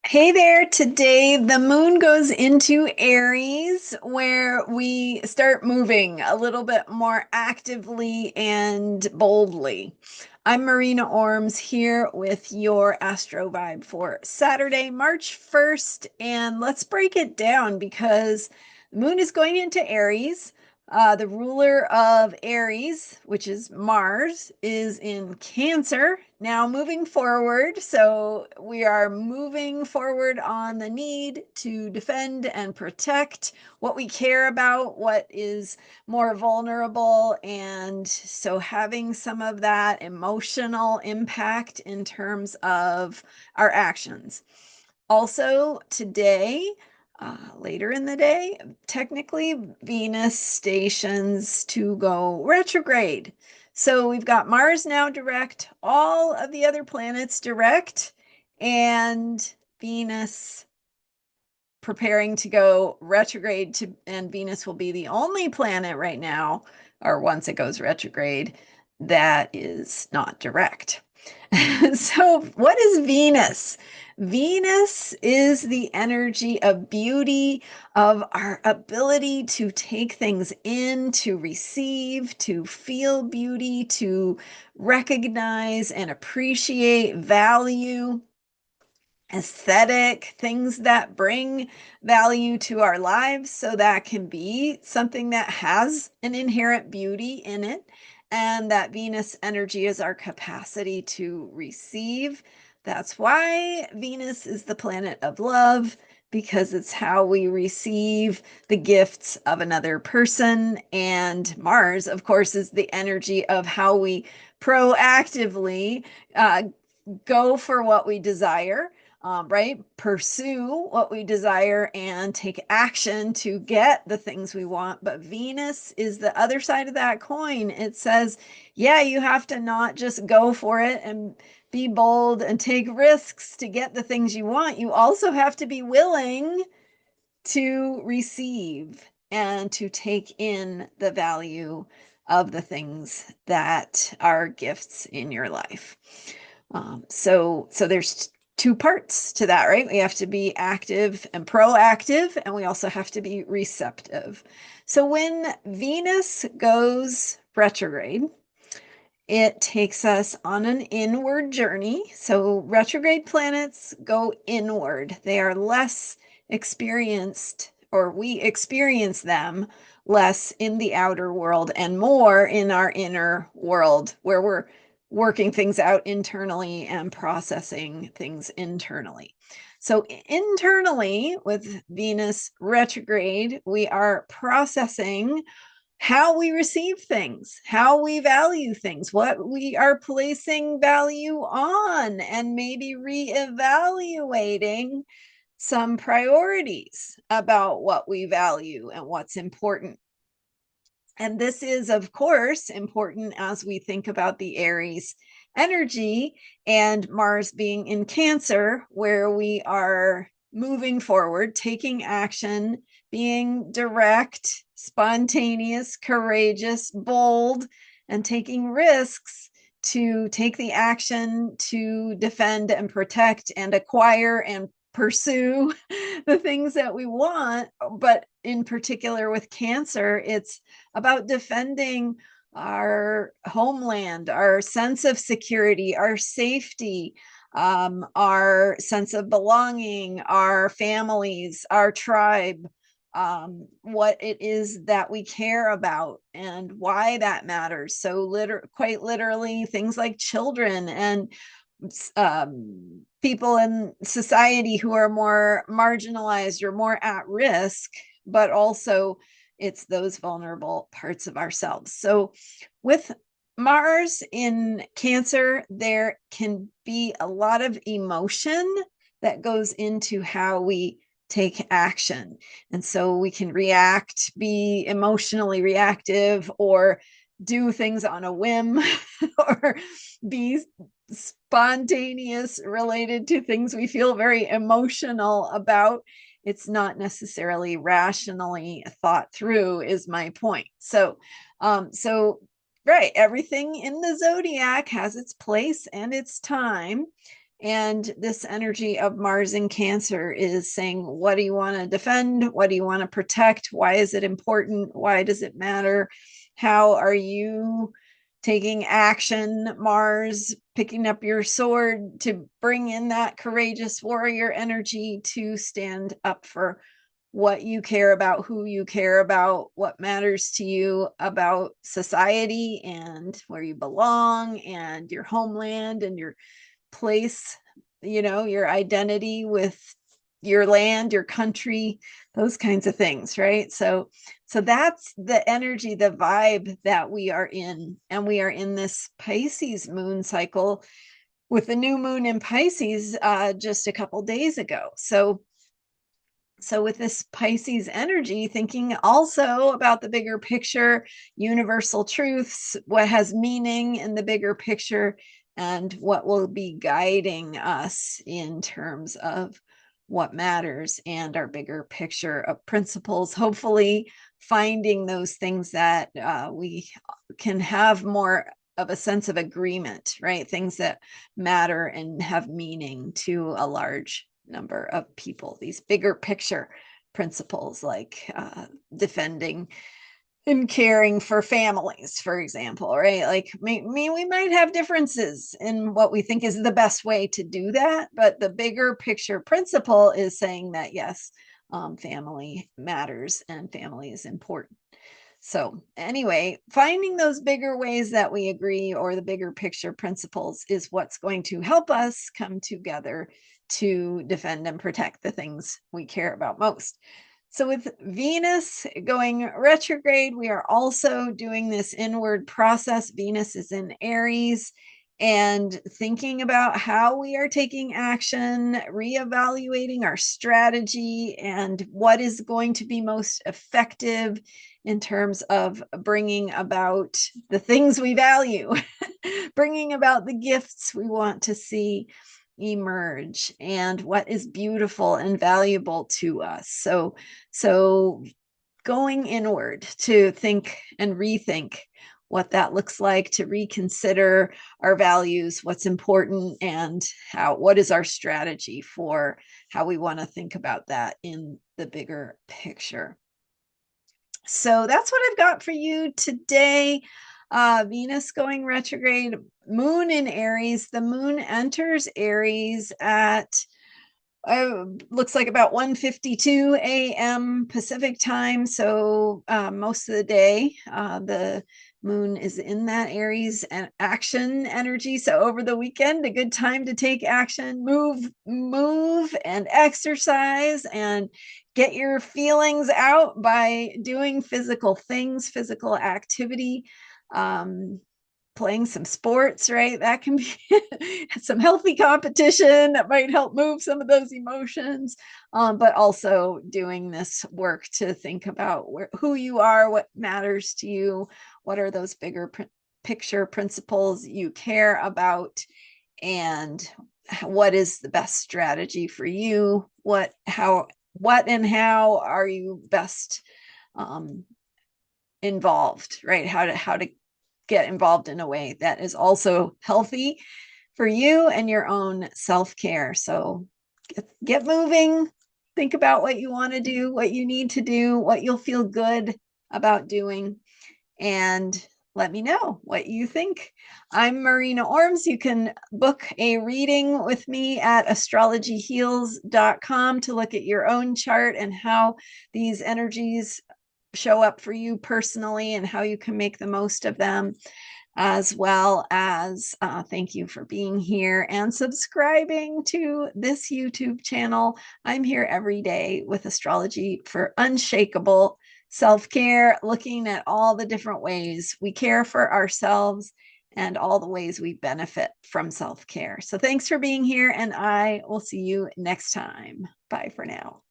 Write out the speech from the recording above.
Hey there, today the moon goes into Aries where we start moving a little bit more actively and boldly. I'm Marina Orms here with your Astro Vibe for Saturday, March 1st, and let's break it down because the moon is going into Aries. The ruler of Aries, which is Mars, is in Cancer. Now moving forward, so we are moving forward on the need to defend and protect what we care about, what is more vulnerable. And so having some of that emotional impact in terms of our actions. Also, today, later in the day, technically Venus stations to go retrograde. So we've got Mars now direct, all of the other planets direct, and Venus preparing to go retrograde and Venus will be the only planet right now, or once it goes retrograde, that is not direct. So, what is Venus? Venus is the energy of beauty, of our ability to take things in, to receive, to feel beauty, to recognize and appreciate value, aesthetic, things that bring value to our lives. So that can be something that has an inherent beauty in it. And that Venus energy is our capacity to receive. That's why Venus is the planet of love, because it's how we receive the gifts of another person. And Mars, of course, is the energy of how we proactively go for what we desire, right? Pursue what we desire and take action to get the things we want. But Venus is the other side of that coin. It says, yeah, you have to not just go for it and be bold and take risks to get the things you want. You also have to be willing to receive and to take in the value of the things that are gifts in your life. So there's two parts to that, right? We have to be active and proactive, and we also have to be receptive. So when Venus goes retrograde, it takes us on an inward journey. So retrograde planets go inward. They are less experienced, or we experience them less in the outer world and more in our inner world, where we're working things out internally and processing things internally. So internally, with Venus retrograde, we are processing how we receive things, how we value things, what we are placing value on, and maybe reevaluating some priorities about what we value and what's important. And this is, of course, important as we think about the Aries energy and Mars being in Cancer, where we are moving forward, taking action, being direct, spontaneous, courageous, bold, and taking risks to take the action to defend and protect and acquire and pursue the things that we want. But in particular with Cancer, it's about defending our homeland, our sense of security, our safety, our sense of belonging, our families, our tribe, what it is that we care about and why that matters. So quite literally things like children and people in society who are more marginalized or more at risk, but also it's those vulnerable parts of ourselves. So with Mars in Cancer, there can be a lot of emotion that goes into how we take action. And so we can react, be emotionally reactive, or do things on a whim, or be spontaneous related to things we feel very emotional about. It's not necessarily rationally thought through, is my point. So right, everything in the zodiac has its place and its time. And this energy of Mars in Cancer is saying, what do you want to defend? What do you want to protect? Why is it important? Why does it matter? How are you taking action, Mars, picking up your sword to bring in that courageous warrior energy to stand up for what you care about, who you care about, what matters to you about society and where you belong and your homeland and your place, your identity with your land, your country, those kinds of things, right? So that's the energy, the vibe that we are in. And we are in this Pisces moon cycle with the new moon in Pisces just a couple days ago. So with this Pisces energy, thinking also about the bigger picture, universal truths, what has meaning in the bigger picture, and what will be guiding us in terms of what matters and our bigger picture of principles, hopefully finding those things that we can have more of a sense of agreement, right? Things that matter and have meaning to a large number of people, these bigger picture principles like defending and caring for families, for example, right? Like, we might have differences in what we think is the best way to do that, but the bigger picture principle is saying that, yes, family matters and family is important. So, anyway, finding those bigger ways that we agree or the bigger picture principles is what's going to help us come together to defend and protect the things we care about most. So, with Venus going retrograde, we are also doing this inward process. Venus is in Aries, and thinking about how we are taking action, reevaluating our strategy, and what is going to be most effective in terms of bringing about the things we value, bringing about the gifts we want to see emerge and what is beautiful and valuable to us. So going inward to think and rethink what that looks like, to reconsider our values, what's important, and what is our strategy for how we want to think about that in the bigger picture. So that's what I've got for you today. Venus going retrograde, moon in Aries. The moon enters Aries at looks like about 1:52 a.m. Pacific time. So most of the day, the moon is in that Aries and action energy. So over the weekend, a good time to take action, move and exercise and get your feelings out by doing physical things, physical activity. Playing some sports, right? That can be some healthy competition that might help move some of those emotions, but also doing this work to think about who you are, what matters to you, what are those bigger picture principles you care about, and what is the best strategy for you? What and how are you best involved, right? How to get involved in a way that is also healthy for you and your own self-care. So get moving, think about what you want to do, what you need to do, what you'll feel good about doing, and let me know what you think. I'm Marina Orms. You can book a reading with me at astrologyheals.com to look at your own chart and how these energies show up for you personally and how you can make the most of them, as well as thank you for being here and subscribing to this YouTube channel. I'm here every day with astrology for unshakable self-care, looking at all the different ways we care for ourselves and all the ways we benefit from self-care. So thanks for being here, and I will see you next time. Bye for now.